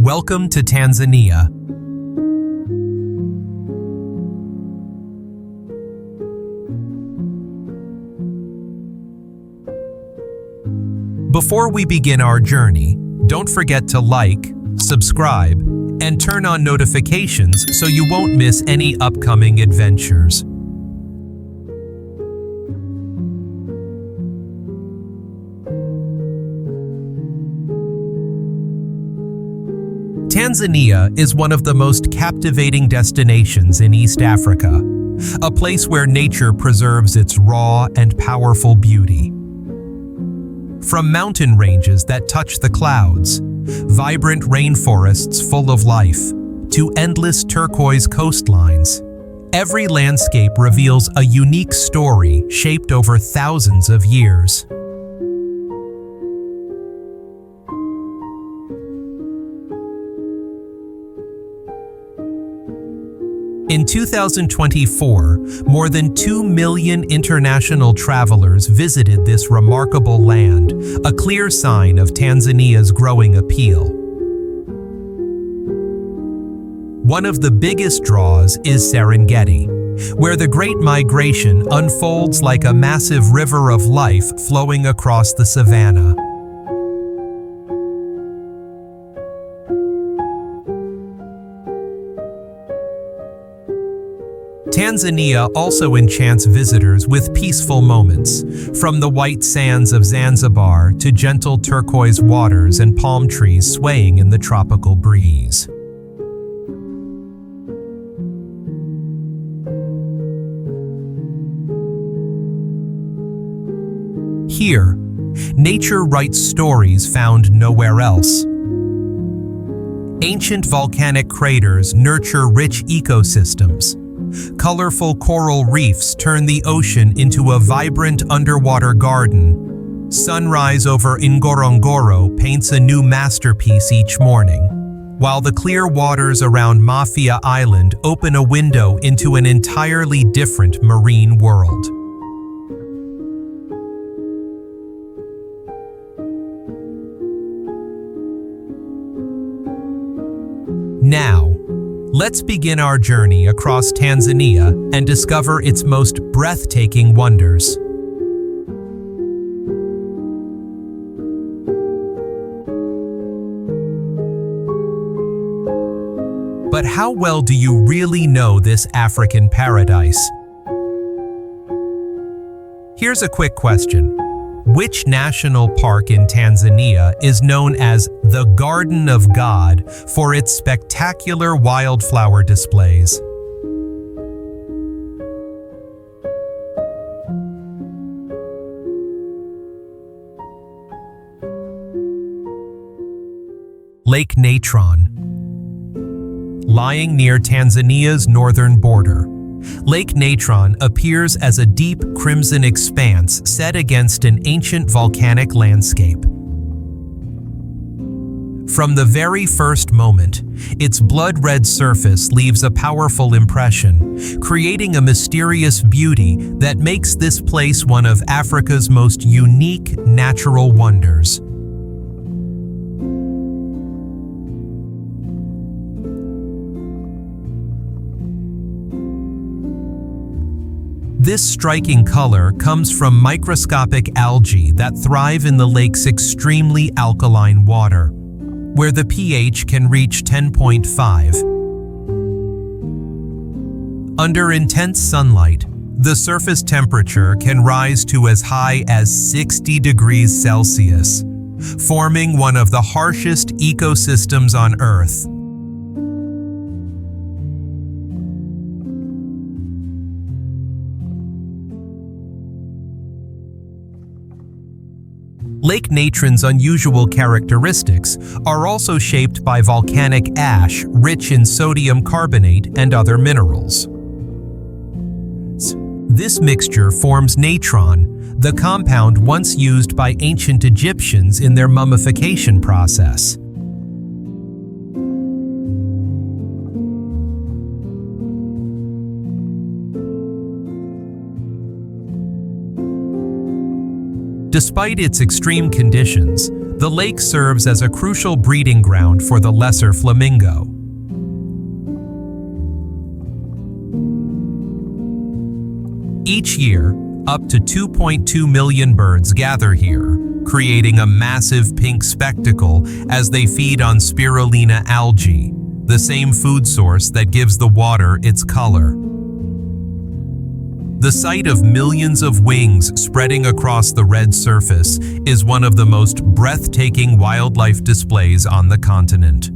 Welcome to Tanzania. Before we begin our journey, don't forget to like, subscribe, and turn on notifications so you won't miss any upcoming adventures. Tanzania is one of the most captivating destinations in East Africa, a place where nature preserves its raw and powerful beauty. From mountain ranges that touch the clouds, vibrant rainforests full of life, to endless turquoise coastlines, every landscape reveals a unique story shaped over thousands of years. In 2024, more than 2 million international travelers visited this remarkable land, a clear sign of Tanzania's growing appeal. One of the biggest draws is Serengeti, where the Great Migration unfolds like a massive river of life flowing across the savanna. Tanzania also enchants visitors with peaceful moments, from the white sands of Zanzibar to gentle turquoise waters and palm trees swaying in the tropical breeze. Here, nature writes stories found nowhere else. Ancient volcanic craters nurture rich ecosystems. Colorful coral reefs turn the ocean into a vibrant underwater garden. Sunrise over Ngorongoro paints a new masterpiece each morning, while the clear waters around Mafia Island open a window into an entirely different marine world. Now, let's begin our journey across Tanzania and discover its most breathtaking wonders. But how well do you really know this African paradise? Here's a quick question. Which national park in Tanzania is known as the Garden of God for its spectacular wildflower displays? Lake Natron. Lying near Tanzania's northern border, Lake Natron appears as a deep crimson expanse set against an ancient volcanic landscape. From the very first moment, its blood-red surface leaves a powerful impression, creating a mysterious beauty that makes this place one of Africa's most unique natural wonders. This striking color comes from microscopic algae that thrive in the lake's extremely alkaline water, where the pH can reach 10.5. Under intense sunlight, the surface temperature can rise to as high as 60 degrees Celsius, forming one of the harshest ecosystems on Earth. Lake Natron's unusual characteristics are also shaped by volcanic ash rich in sodium carbonate and other minerals. This mixture forms natron, the compound once used by ancient Egyptians in their mummification process. Despite its extreme conditions, The lake serves as a crucial breeding ground for the lesser flamingo. Each year, up to 2.2 million birds gather here, creating a massive pink spectacle as they feed on spirulina algae, the same food source that gives the water its color. The sight of millions of wings spreading across the red surface is one of the most breathtaking wildlife displays on the continent.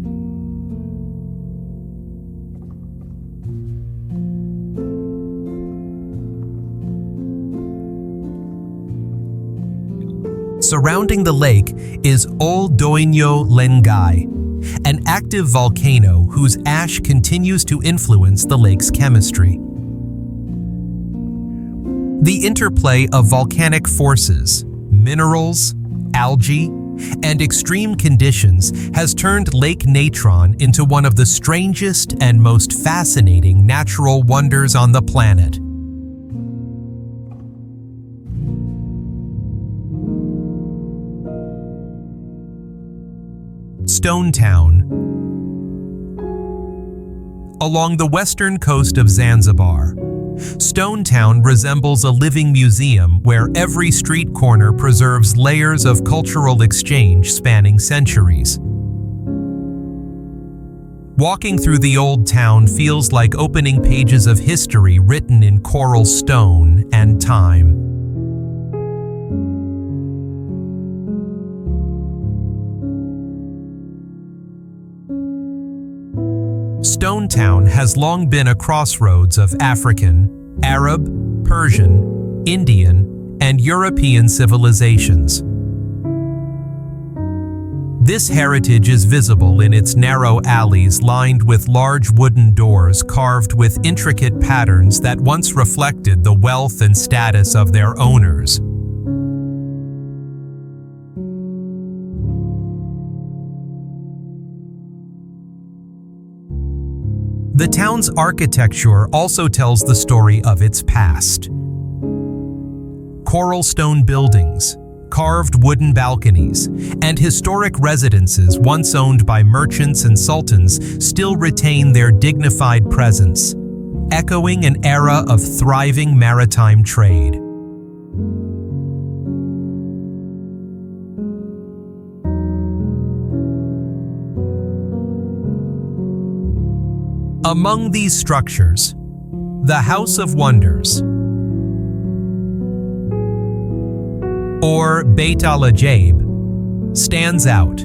Surrounding the lake is Ol Doinyo Lengai, an active volcano whose ash continues to influence the lake's chemistry. The interplay of volcanic forces, minerals, algae, and extreme conditions has turned Lake Natron into one of the strangest and most fascinating natural wonders on the planet. Stone Town. Along the western coast of Zanzibar, Stone Town resembles a living museum where every street corner preserves layers of cultural exchange spanning centuries. Walking through the old town feels like opening pages of history written in coral stone and time. Stone Town has long been a crossroads of African, Arab, Persian, Indian, and European civilizations. This heritage is visible in its narrow alleys lined with large wooden doors carved with intricate patterns that once reflected the wealth and status of their owners. The town's architecture also tells the story of its past. Coral stone buildings, carved wooden balconies, and historic residences once owned by merchants and sultans still retain their dignified presence, echoing an era of thriving maritime trade. Among these structures, the House of Wonders, or Beit al-Ajaib, stands out.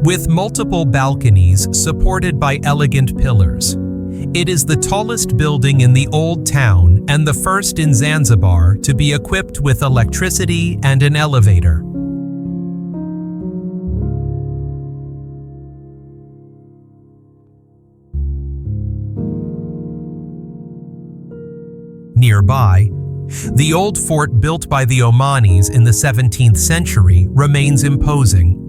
With multiple balconies supported by elegant pillars, it is the tallest building in the old town and the first in Zanzibar to be equipped with electricity and an elevator. Nearby, the old fort built by the Omanis in the 17th century remains imposing.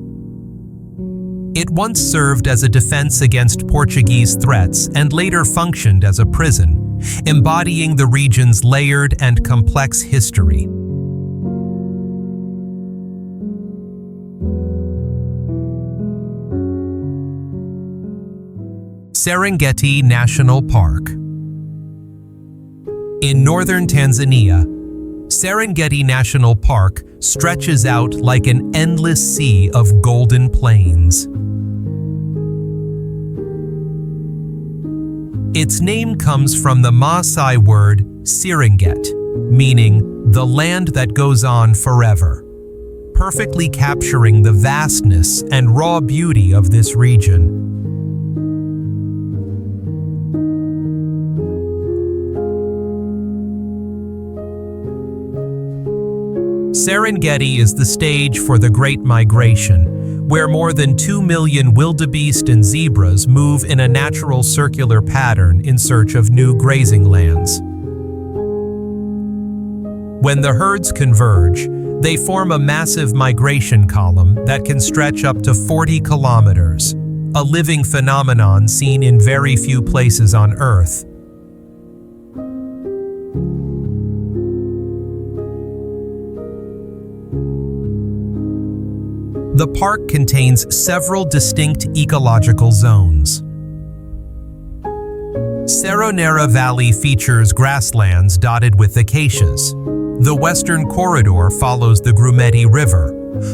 It once served as a defense against Portuguese threats and later functioned as a prison, embodying the region's layered and complex history. Serengeti National Park. In northern Tanzania, Serengeti National Park stretches out like an endless sea of golden plains. Its name comes from the Maasai word Serengeti, meaning the land that goes on forever, perfectly capturing the vastness and raw beauty of this region. Serengeti is the stage for the Great Migration, where more than 2 million wildebeest and zebras move in a natural circular pattern in search of new grazing lands. When the herds converge, they form a massive migration column that can stretch up to 40 kilometers, a living phenomenon seen in very few places on Earth. The park contains several distinct ecological zones. Seronera Valley features grasslands dotted with acacias. The western corridor follows the Grumeti River,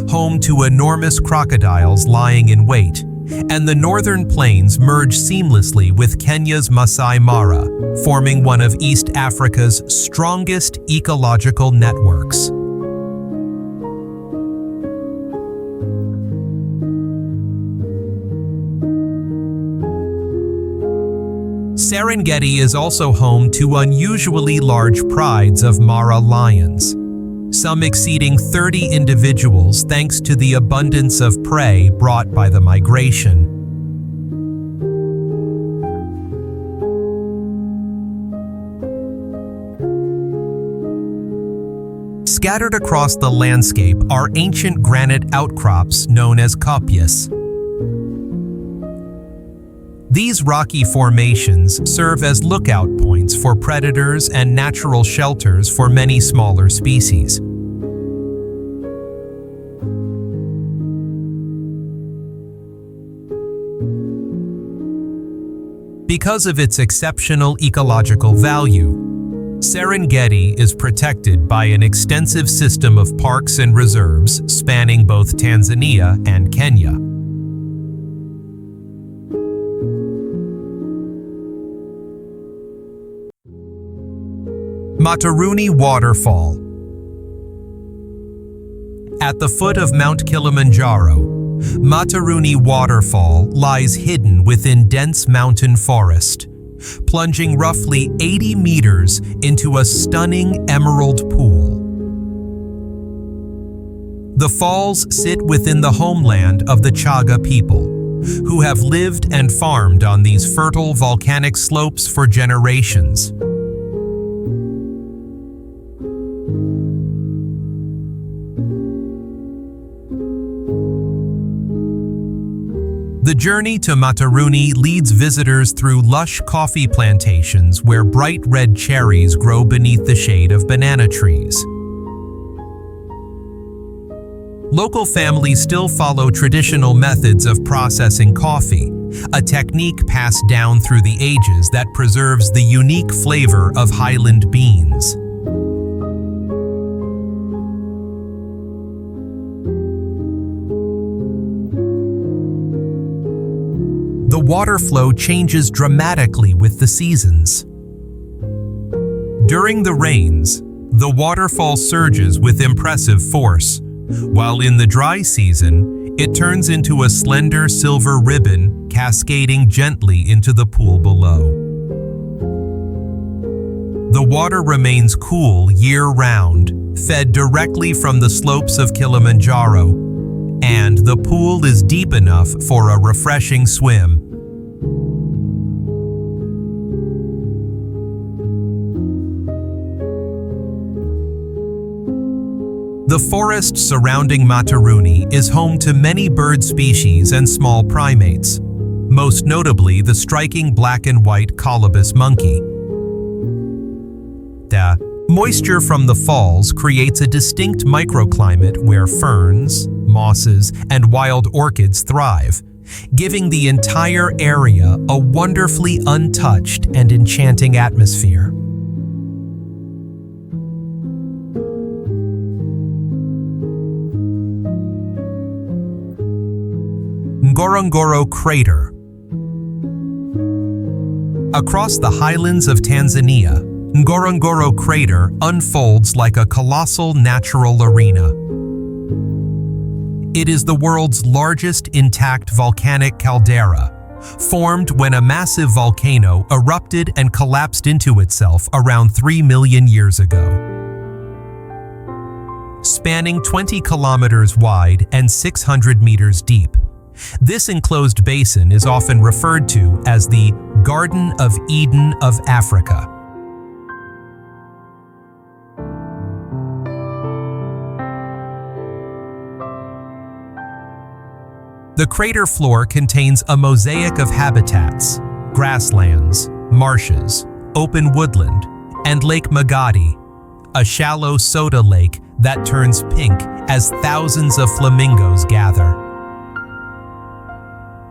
home to enormous crocodiles lying in wait, and the northern plains merge seamlessly with Kenya's Masai Mara, forming one of East Africa's strongest ecological networks. Serengeti is also home to unusually large prides of Mara lions, some exceeding 30 individuals thanks to the abundance of prey brought by the migration. Scattered across the landscape are ancient granite outcrops known as kopjes. These rocky formations serve as lookout points for predators and natural shelters for many smaller species. Because of its exceptional ecological value, Serengeti is protected by an extensive system of parks and reserves spanning both Tanzania and Kenya. Materuni Waterfall. At the foot of Mount Kilimanjaro, Materuni Waterfall lies hidden within dense mountain forest, plunging roughly 80 meters into a stunning emerald pool. The falls sit within the homeland of the Chaga people, who have lived and farmed on these fertile volcanic slopes for generations. The journey to Materuni leads visitors through lush coffee plantations where bright red cherries grow beneath the shade of banana trees. Local families still follow traditional methods of processing coffee, a technique passed down through the ages that preserves the unique flavor of highland beans. The water flow changes dramatically with the seasons. During the rains, the waterfall surges with impressive force, while in the dry season, it turns into a slender silver ribbon cascading gently into the pool below. The water remains cool year-round, fed directly from the slopes of Kilimanjaro, and the pool is deep enough for a refreshing swim. The forest surrounding Materuni is home to many bird species and small primates, most notably the striking black and white colobus monkey. The moisture from the falls creates a distinct microclimate where ferns, mosses, and wild orchids thrive, giving the entire area a wonderfully untouched and enchanting atmosphere. Ngorongoro Crater. Across the highlands of Tanzania, Ngorongoro Crater unfolds like a colossal natural arena. It is the world's largest intact volcanic caldera, formed when a massive volcano erupted and collapsed into itself around 3 million years ago. Spanning 20 kilometers wide and 600 meters deep, this enclosed basin is often referred to as the Garden of Eden of Africa. The crater floor contains a mosaic of habitats, grasslands, marshes, open woodland, and Lake Magadi, a shallow soda lake that turns pink as thousands of flamingos gather.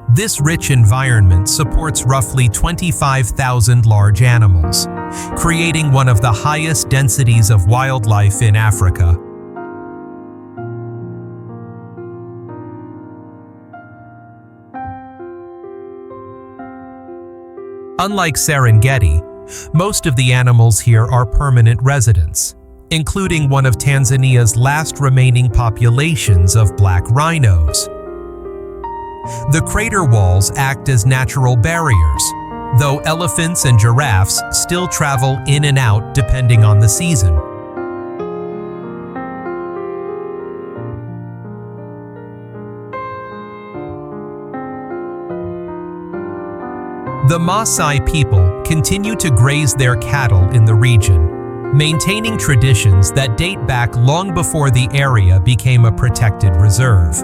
This rich environment supports roughly 25,000 large animals, creating one of the highest densities of wildlife in Africa. Unlike Serengeti, most of the animals here are permanent residents, including one of Tanzania's last remaining populations of black rhinos. The crater walls act as natural barriers, though elephants and giraffes still travel in and out depending on the season. The Maasai people continue to graze their cattle in the region, maintaining traditions that date back long before the area became a protected reserve.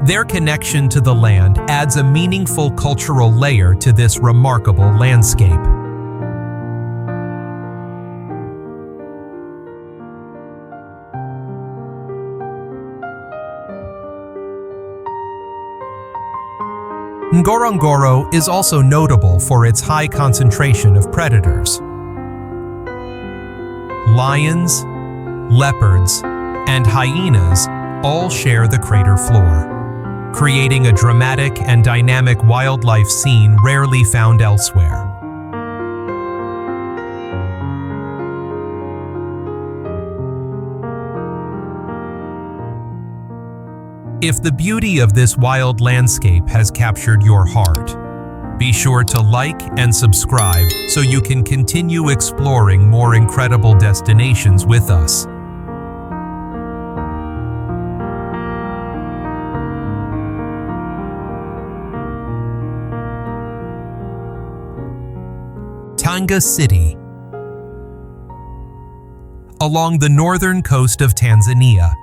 Their connection to the land adds a meaningful cultural layer to this remarkable landscape. Ngorongoro is also notable for its high concentration of predators. Lions, leopards, and hyenas all share the crater floor, creating a dramatic and dynamic wildlife scene rarely found elsewhere. If the beauty of this wild landscape has captured your heart, be sure to like and subscribe so you can continue exploring more incredible destinations with us. Tanga City. Along the northern coast of Tanzania,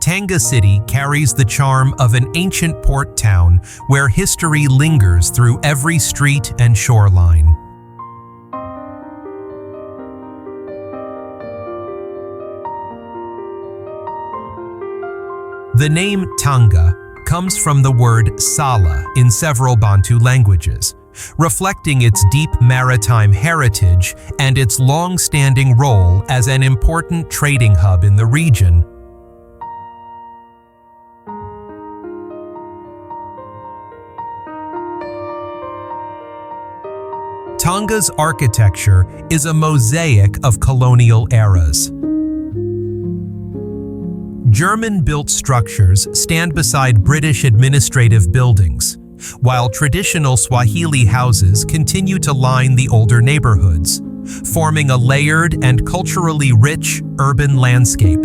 Tanga City carries the charm of an ancient port town where history lingers through every street and shoreline. The name Tanga comes from the word Sala in several Bantu languages, reflecting its deep maritime heritage and its long-standing role as an important trading hub in the region. Tanga's architecture is a mosaic of colonial eras. German-built structures stand beside British administrative buildings, while traditional Swahili houses continue to line the older neighborhoods, forming a layered and culturally rich urban landscape.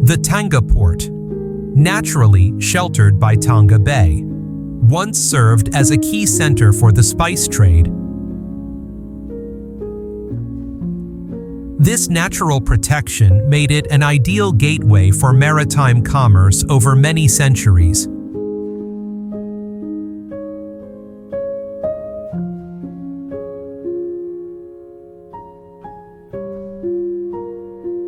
The Tanga port, naturally sheltered by Tanga Bay, once served as a key center for the spice trade. This natural protection made it an ideal gateway for maritime commerce over many centuries.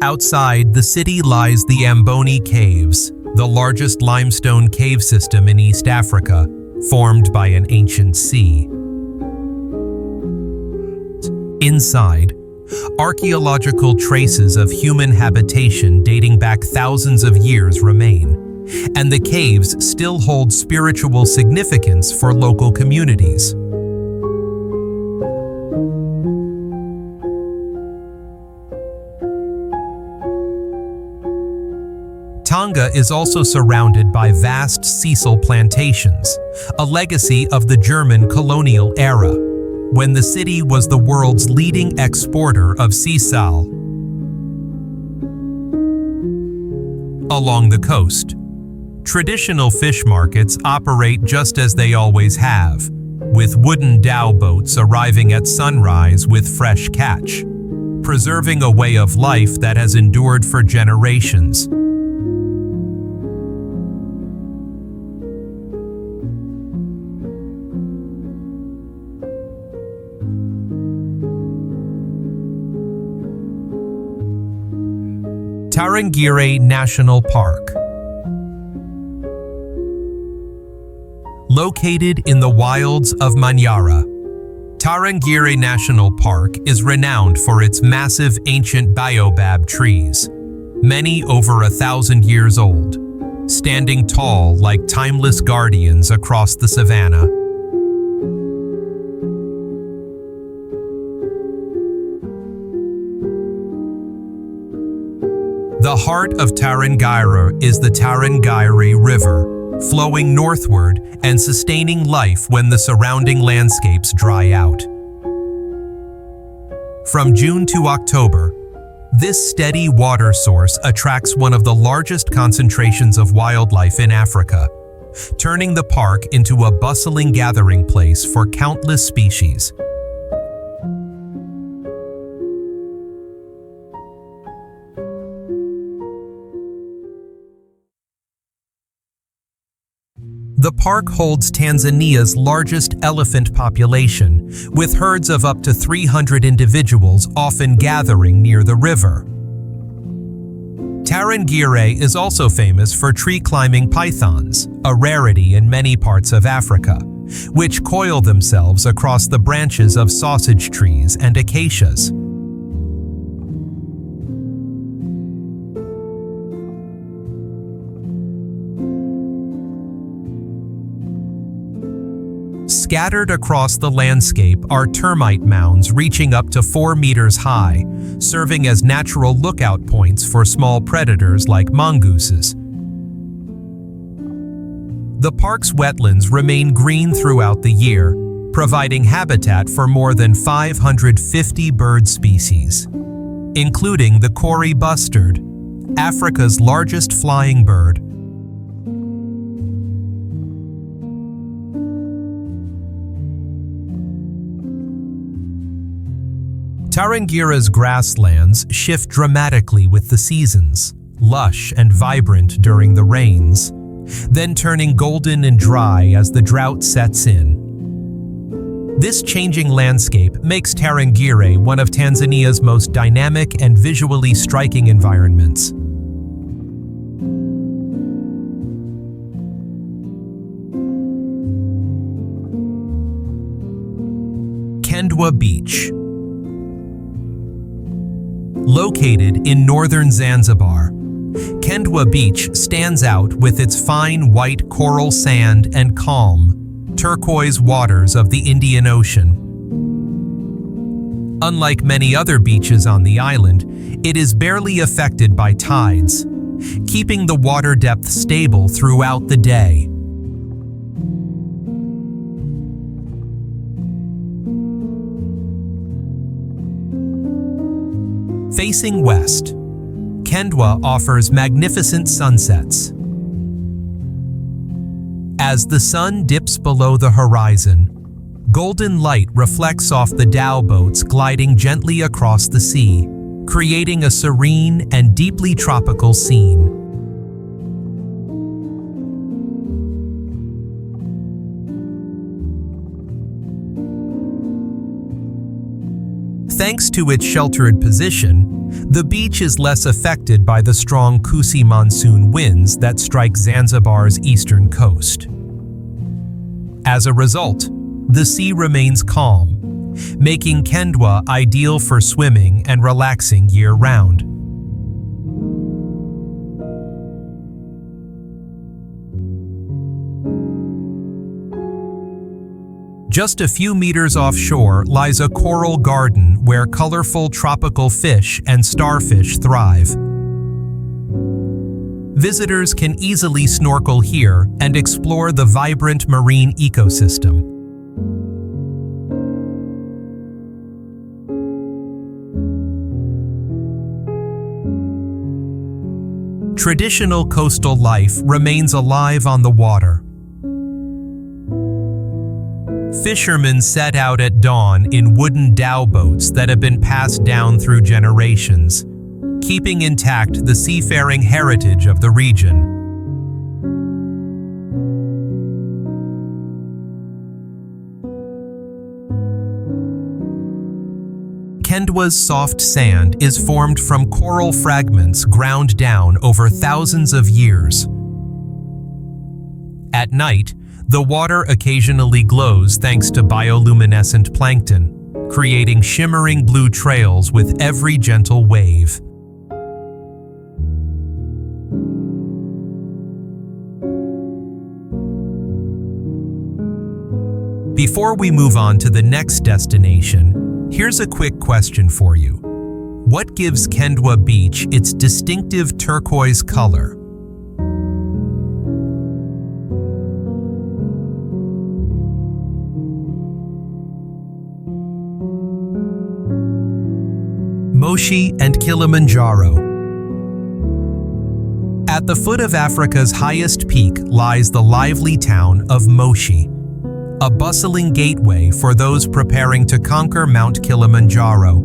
Outside the city lies the Amboni Caves, the largest limestone cave system in East Africa, formed by an ancient sea. Inside, archaeological traces of human habitation dating back thousands of years remain, and the caves still hold spiritual significance for local communities. Tanga is also surrounded by vast sisal plantations, a legacy of the German colonial era, when the city was the world's leading exporter of sisal. Along the coast, traditional fish markets operate just as they always have, with wooden dhow boats arriving at sunrise with fresh catch, preserving a way of life that has endured for generations. Tarangire National Park. Located in the wilds of Manyara, Tarangire National Park is renowned for its massive ancient baobab trees, many over 1,000 years old, standing tall like timeless guardians across the savanna. The heart of Tarangire is the Tarangire River, flowing northward and sustaining life when the surrounding landscapes dry out. From June to October, this steady water source attracts one of the largest concentrations of wildlife in Africa, turning the park into a bustling gathering place for countless species. The park holds Tanzania's largest elephant population, with herds of up to 300 individuals often gathering near the river. Tarangire is also famous for tree-climbing pythons, a rarity in many parts of Africa, which coil themselves across the branches of sausage trees and acacias. Scattered across the landscape are termite mounds reaching up to 4 meters high, serving as natural lookout points for small predators like mongooses. The park's wetlands remain green throughout the year, providing habitat for more than 550 bird species, including the Kori bustard, Africa's largest flying bird. Tarangire's grasslands shift dramatically with the seasons, lush and vibrant during the rains, then turning golden and dry as the drought sets in. This changing landscape makes Tarangire one of Tanzania's most dynamic and visually striking environments. Kendwa Beach. Located in northern Zanzibar, Kendwa Beach stands out with its fine white coral sand and calm, turquoise waters of the Indian Ocean. Unlike many other beaches on the island, it is barely affected by tides, keeping the water depth stable throughout the day. Facing west, Kendwa offers magnificent sunsets. As the sun dips below the horizon, golden light reflects off the dhow boats gliding gently across the sea, creating a serene and deeply tropical scene. Thanks to its sheltered position, the beach is less affected by the strong Kusi monsoon winds that strike Zanzibar's eastern coast. As a result, the sea remains calm, making Kendwa ideal for swimming and relaxing year-round. Just a few meters offshore lies a coral garden where colorful tropical fish and starfish thrive. Visitors can easily snorkel here and explore the vibrant marine ecosystem. Traditional coastal life remains alive on the water. Fishermen set out at dawn in wooden dhow boats that have been passed down through generations, keeping intact the seafaring heritage of the region. Kendwa's soft sand is formed from coral fragments ground down over thousands of years. At night, the water occasionally glows thanks to bioluminescent plankton, creating shimmering blue trails with every gentle wave. Before we move on to the next destination, here's a quick question for you. What gives Kendwa Beach its distinctive turquoise color? Moshi and Kilimanjaro. At the foot of Africa's highest peak lies the lively town of Moshi, a bustling gateway for those preparing to conquer Mount Kilimanjaro.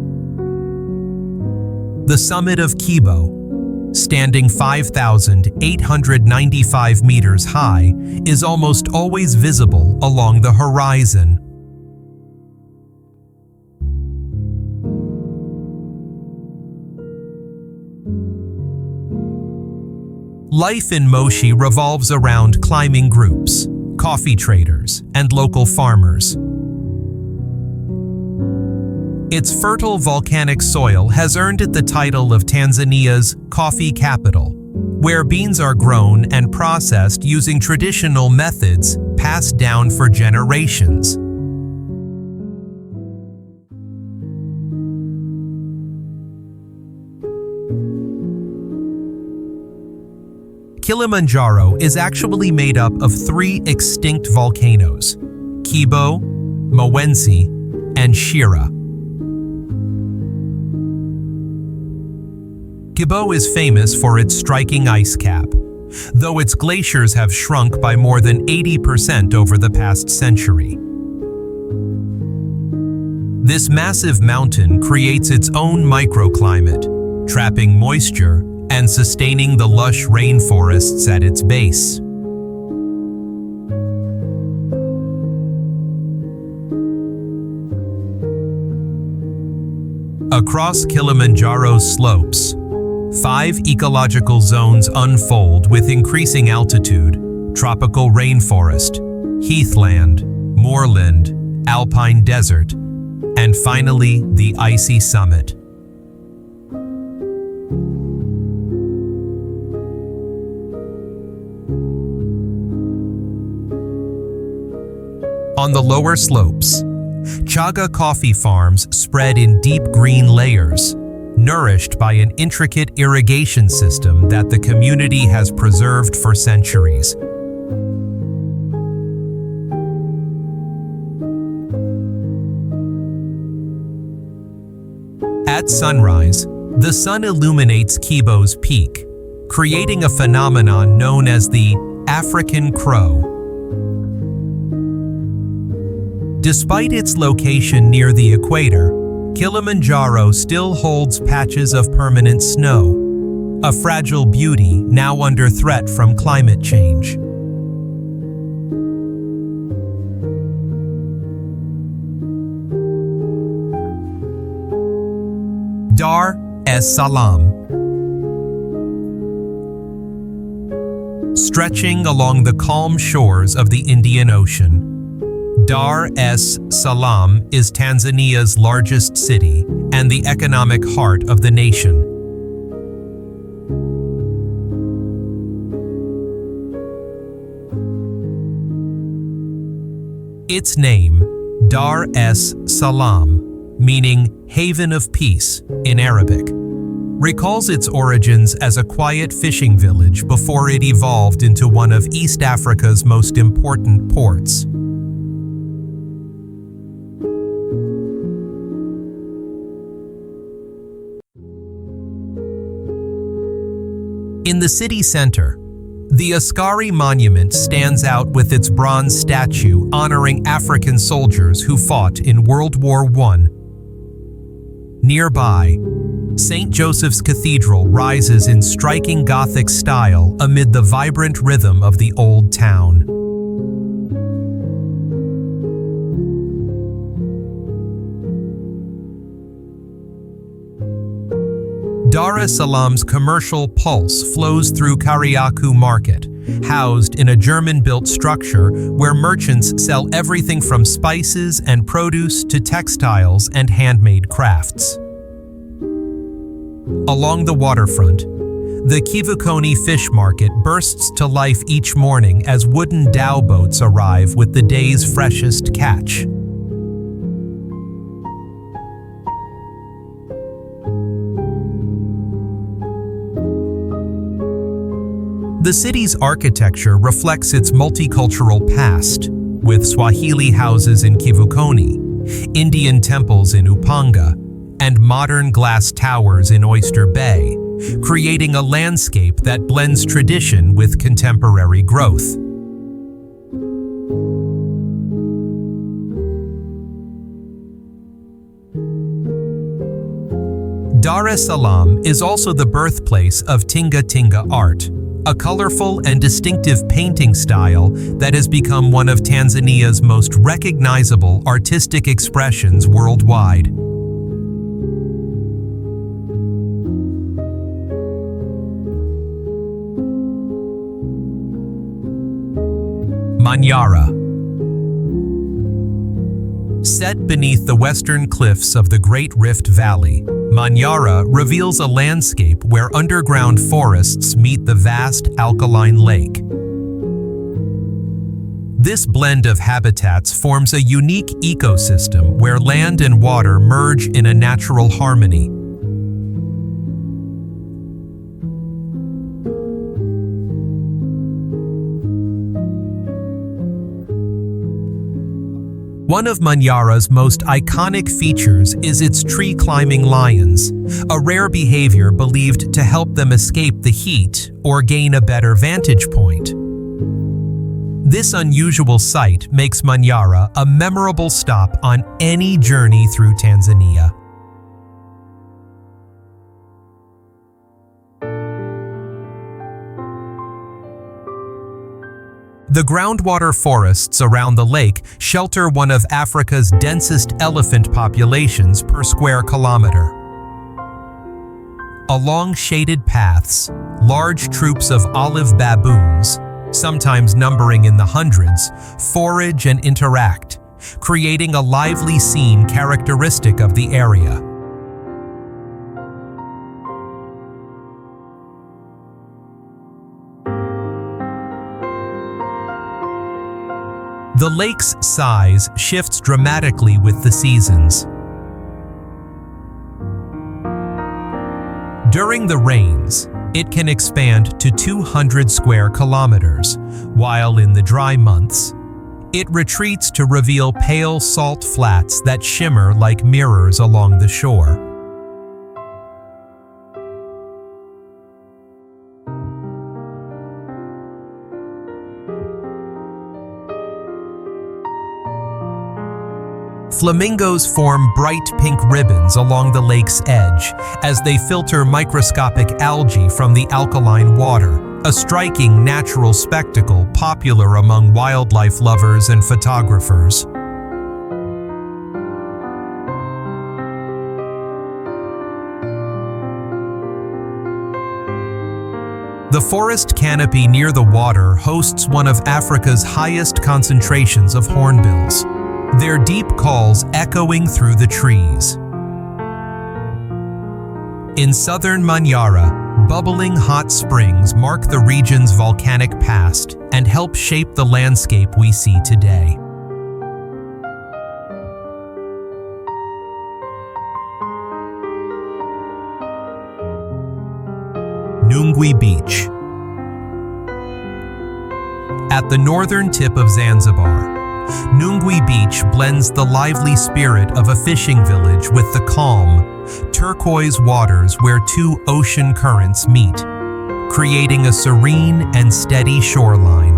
The summit of Kibo, standing 5,895 meters high, is almost always visible along the horizon. Life in Moshi revolves around climbing groups, coffee traders, and local farmers. Its fertile volcanic soil has earned it the title of Tanzania's coffee capital, where beans are grown and processed using traditional methods passed down for generations. Kilimanjaro is actually made up of 3 extinct volcanoes: Kibo, Mwenzi, and Shira. Kibo is famous for its striking ice cap, though its glaciers have shrunk by more than 80% over the past century. This massive mountain creates its own microclimate, trapping moisture and sustaining the lush rainforests at its base. Across Kilimanjaro's slopes, 5 ecological zones unfold with increasing altitude: tropical rainforest, heathland, moorland, alpine desert, and finally the icy summit. On the lower slopes, chaga coffee farms spread in deep green layers, nourished by an intricate irrigation system that the community has preserved for centuries. At sunrise, the sun illuminates Kibo's peak, creating a phenomenon known as the African crow. Despite its location near the equator, Kilimanjaro still holds patches of permanent snow, a fragile beauty now under threat from climate change. Dar es Salaam. Stretching along the calm shores of the Indian Ocean, Dar es Salaam is Tanzania's largest city and the economic heart of the nation. Its name, Dar es Salaam, meaning haven of peace in Arabic, recalls its origins as a quiet fishing village before it evolved into one of East Africa's most important ports. In the city center, the Askari Monument stands out with its bronze statue honoring African soldiers who fought in World War I. Nearby, St. Joseph's Cathedral rises in striking Gothic style amid the vibrant rhythm of the old town. es Salaam's commercial pulse flows through Kariakou Market, housed in a German-built structure where merchants sell everything from spices and produce to textiles and handmade crafts. Along the waterfront, the Kivukoni Fish Market bursts to life each morning as wooden dhow boats arrive with the day's freshest catch. The city's architecture reflects its multicultural past, with Swahili houses in Kivukoni, Indian temples in Upanga, and modern glass towers in Oyster Bay, creating a landscape that blends tradition with contemporary growth. Dar es Salaam is also the birthplace of Tinga Tinga art, a colorful and distinctive painting style that has become one of Tanzania's most recognizable artistic expressions worldwide. Manyara. Set beneath the western cliffs of the Great Rift Valley, Manyara reveals a landscape where underground forests meet the vast alkaline lake. This blend of habitats forms a unique ecosystem where land and water merge in a natural harmony. One of Manyara's most iconic features is its tree-climbing lions, a rare behavior believed to help them escape the heat or gain a better vantage point. This unusual sight makes Manyara a memorable stop on any journey through Tanzania. The groundwater forests around the lake shelter one of Africa's densest elephant populations per square kilometer. Along shaded paths, large troops of olive baboons, sometimes numbering in the hundreds, forage and interact, creating a lively scene characteristic of the area. The lake's size shifts dramatically with the seasons. During the rains, it can expand to 200 square kilometers, while in the dry months, it retreats to reveal pale salt flats that shimmer like mirrors along the shore. Flamingos form bright pink ribbons along the lake's edge as they filter microscopic algae from the alkaline water, a striking natural spectacle popular among wildlife lovers and photographers. The forest canopy near the water hosts one of Africa's highest concentrations of hornbills, their deep calls echoing through the trees. In southern Manyara, bubbling hot springs mark the region's volcanic past and help shape the landscape we see today. Nungwi Beach. At the northern tip of Zanzibar, Nungwi Beach blends the lively spirit of a fishing village with the calm, turquoise waters where two ocean currents meet, creating a serene and steady shoreline.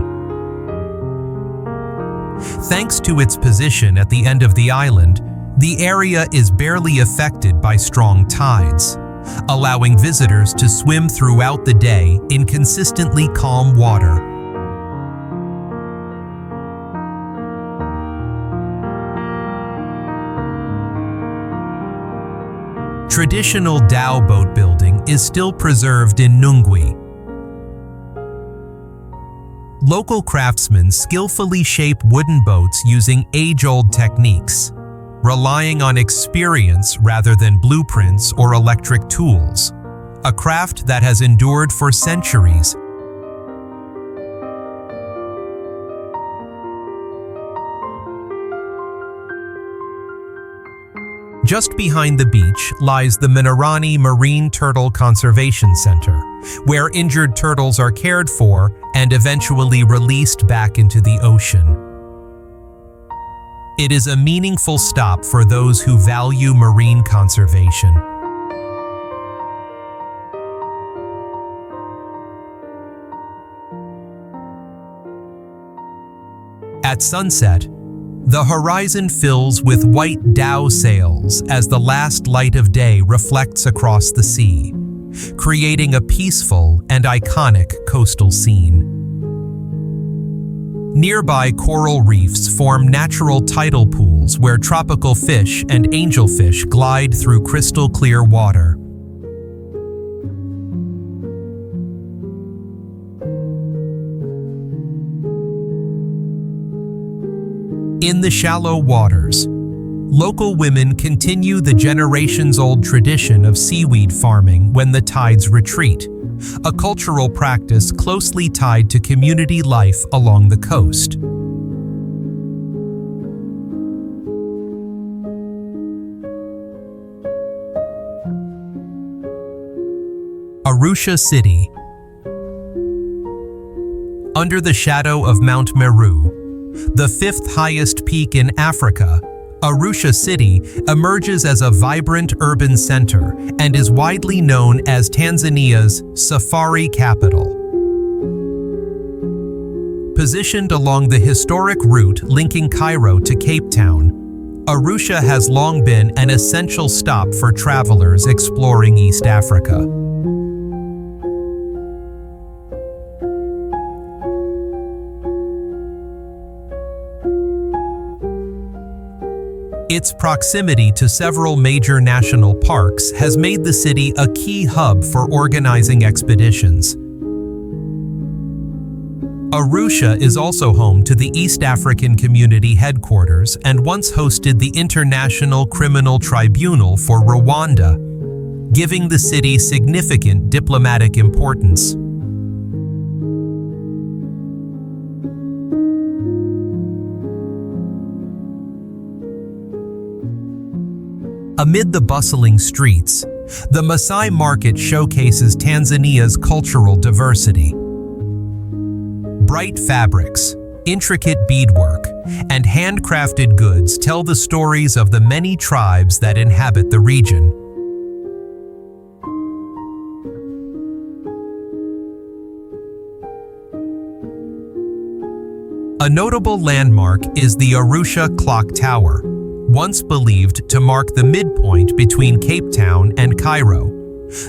Thanks to its position at the end of the island, the area is barely affected by strong tides, allowing visitors to swim throughout the day in consistently calm water. Traditional dhow boat building is still preserved in Nungwi. Local craftsmen skillfully shape wooden boats using age-old techniques, relying on experience rather than blueprints or electric tools, a craft that has endured for centuries. Just behind the beach lies the Materuni Marine Turtle Conservation Center, where injured turtles are cared for and eventually released back into the ocean. It is a meaningful stop for those who value marine conservation. At sunset, the horizon fills with white dhow sails as the last light of day reflects across the sea, creating a peaceful and iconic coastal scene. Nearby coral reefs form natural tidal pools where tropical fish and angelfish glide through crystal clear water. In the shallow waters, local women continue the generations-old tradition of seaweed farming when the tides retreat, a cultural practice closely tied to community life along the coast. Arusha City. Under the shadow of Mount Meru, the fifth highest peak in Africa, Arusha City emerges as a vibrant urban center and is widely known as Tanzania's safari capital. Positioned along the historic route linking Cairo to Cape Town, Arusha has long been an essential stop for travelers exploring East Africa. Its proximity to several major national parks has made the city a key hub for organizing expeditions. Arusha is also home to the East African Community Headquarters and once hosted the International Criminal Tribunal for Rwanda, giving the city significant diplomatic importance. Amid the bustling streets, the Maasai market showcases Tanzania's cultural diversity. Bright fabrics, intricate beadwork, and handcrafted goods tell the stories of the many tribes that inhabit the region. A notable landmark is the Arusha Clock Tower, once believed to mark the midpoint between Cape Town and Cairo,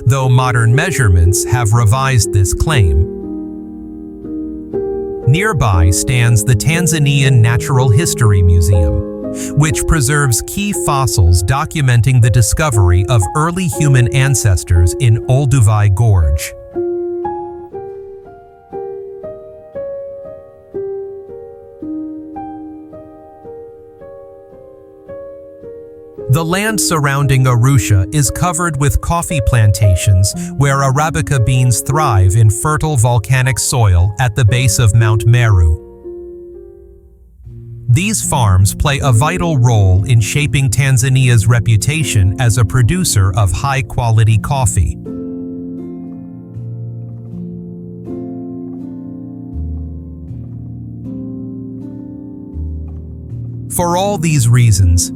though modern measurements have revised this claim. Nearby stands the Tanzanian Natural History Museum, which preserves key fossils documenting the discovery of early human ancestors in Olduvai Gorge. The land surrounding Arusha is covered with coffee plantations where Arabica beans thrive in fertile volcanic soil at the base of Mount Meru. These farms play a vital role in shaping Tanzania's reputation as a producer of high-quality coffee. For all these reasons,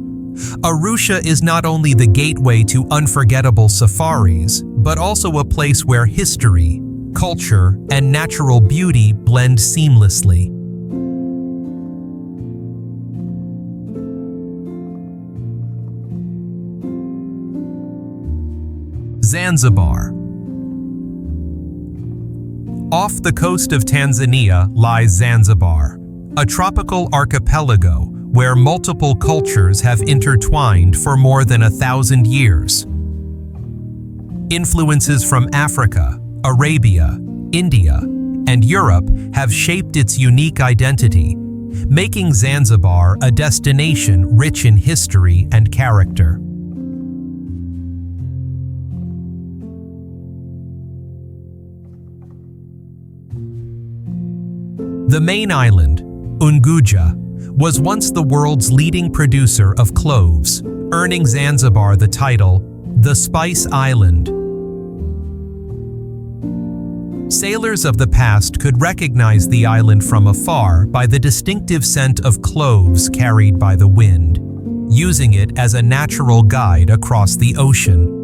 Arusha is not only the gateway to unforgettable safaris, but also a place where history, culture, and natural beauty blend seamlessly. Zanzibar. Off the coast of Tanzania lies Zanzibar, a tropical archipelago where multiple cultures have intertwined for more than 1,000 years. Influences from Africa, Arabia, India, and Europe have shaped its unique identity, making Zanzibar a destination rich in history and character. The main island, Unguja, was once the world's leading producer of cloves, earning Zanzibar the title, the Spice Island. Sailors of the past could recognize the island from afar by the distinctive scent of cloves carried by the wind, using it as a natural guide across the ocean.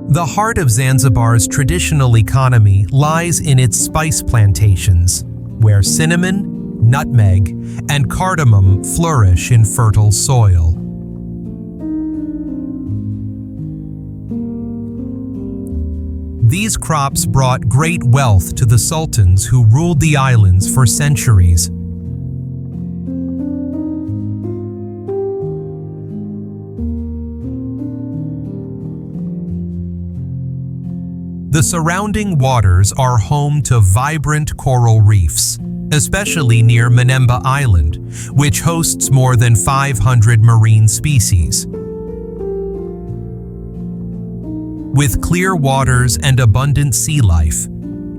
The heart of Zanzibar's traditional economy lies in its spice plantations, where cinnamon, nutmeg, and cardamom flourish in fertile soil. These crops brought great wealth to the sultans who ruled the islands for centuries. The surrounding waters are home to vibrant coral reefs, especially near Mnemba Island, which hosts more than 500 marine species. With clear waters and abundant sea life,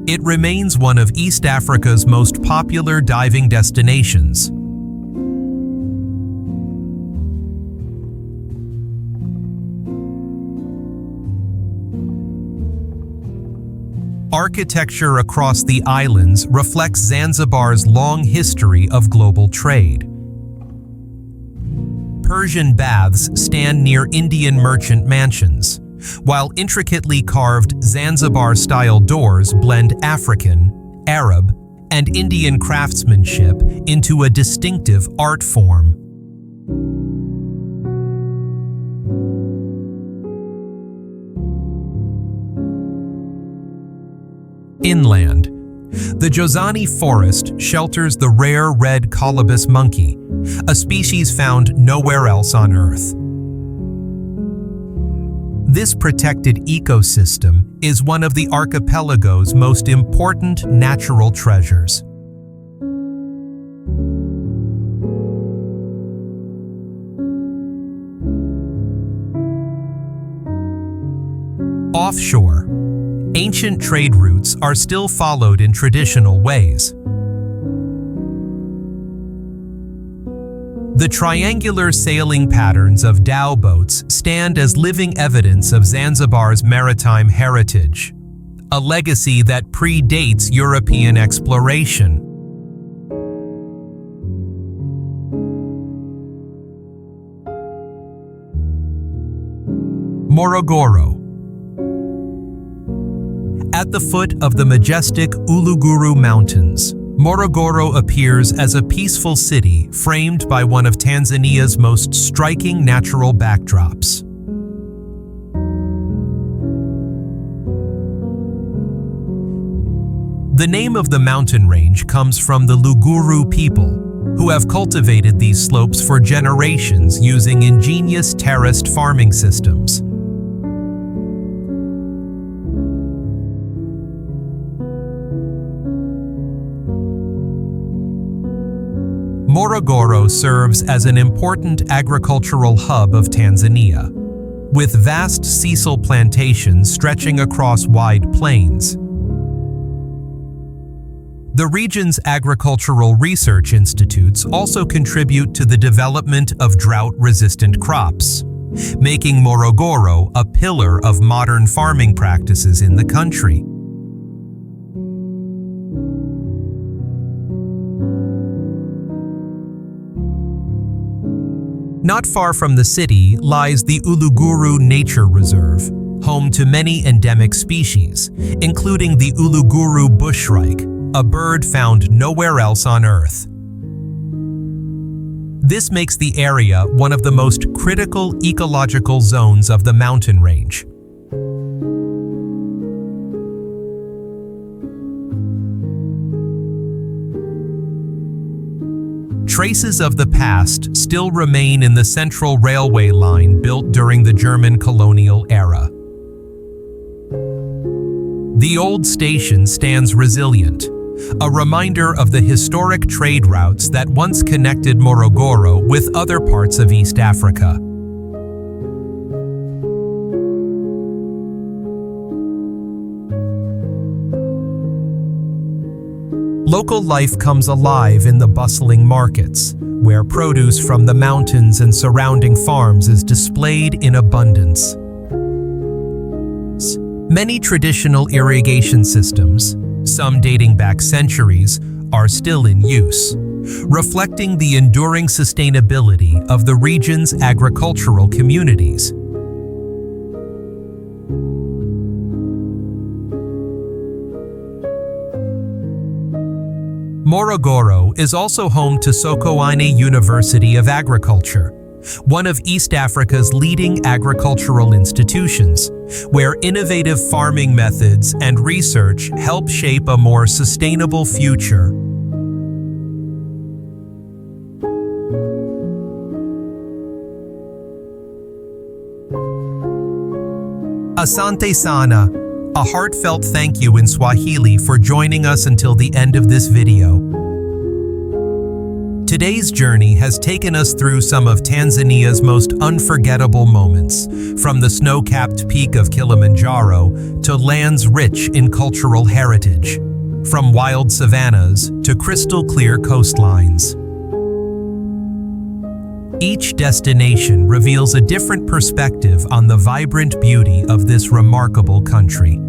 it remains one of East Africa's most popular diving destinations. Architecture across the islands reflects Zanzibar's long history of global trade. Persian baths stand near Indian merchant mansions, while intricately carved Zanzibar-style doors blend African, Arab, and Indian craftsmanship into a distinctive art form. Inland, the Jozani Forest shelters the rare red colobus monkey, a species found nowhere else on Earth. This protected ecosystem is one of the archipelago's most important natural treasures. Offshore, ancient trade routes are still followed in traditional ways. The triangular sailing patterns of dhow boats stand as living evidence of Zanzibar's maritime heritage, a legacy that predates European exploration. Morogoro. At the foot of the majestic Uluguru Mountains, Morogoro appears as a peaceful city framed by one of Tanzania's most striking natural backdrops. The name of the mountain range comes from the Uluguru people, who have cultivated these slopes for generations using ingenious terraced farming systems. Morogoro serves as an important agricultural hub of Tanzania, with vast sisal plantations stretching across wide plains. The region's agricultural research institutes also contribute to the development of drought-resistant crops, making Morogoro a pillar of modern farming practices in the country. Not far from the city lies the Uluguru Nature Reserve, home to many endemic species, including the Uluguru bushrike, a bird found nowhere else on Earth. This makes the area one of the most critical ecological zones of the mountain range. Traces of the past still remain in the central railway line built during the German colonial era. The old station stands resilient, a reminder of the historic trade routes that once connected Morogoro with other parts of East Africa. Local life comes alive in the bustling markets, where produce from the mountains and surrounding farms is displayed in abundance. Many traditional irrigation systems, some dating back centuries, are still in use, reflecting the enduring sustainability of the region's agricultural communities. Morogoro is also home to Sokoine University of Agriculture, one of East Africa's leading agricultural institutions, where innovative farming methods and research help shape a more sustainable future. Asante sana, a heartfelt thank you in Swahili for joining us until the end of this video. Today's journey has taken us through some of Tanzania's most unforgettable moments, from the snow-capped peak of Kilimanjaro to lands rich in cultural heritage, from wild savannas to crystal-clear coastlines. Each destination reveals a different perspective on the vibrant beauty of this remarkable country.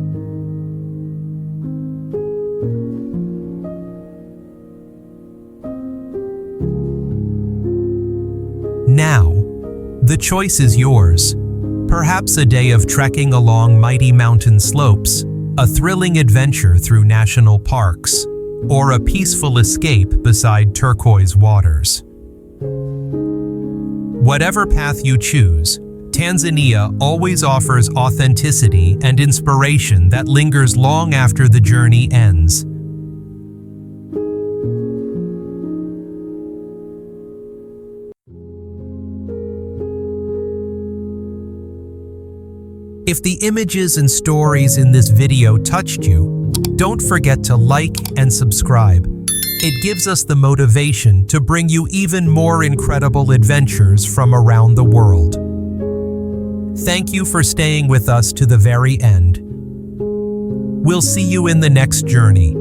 Now, the choice is yours. Perhaps a day of trekking along mighty mountain slopes, a thrilling adventure through national parks, or a peaceful escape beside turquoise waters. Whatever path you choose, Tanzania always offers authenticity and inspiration that lingers long after the journey ends. If the images and stories in this video touched you, don't forget to like and subscribe. It gives us the motivation to bring you even more incredible adventures from around the world. Thank you for staying with us to the very end. We'll see you in the next journey.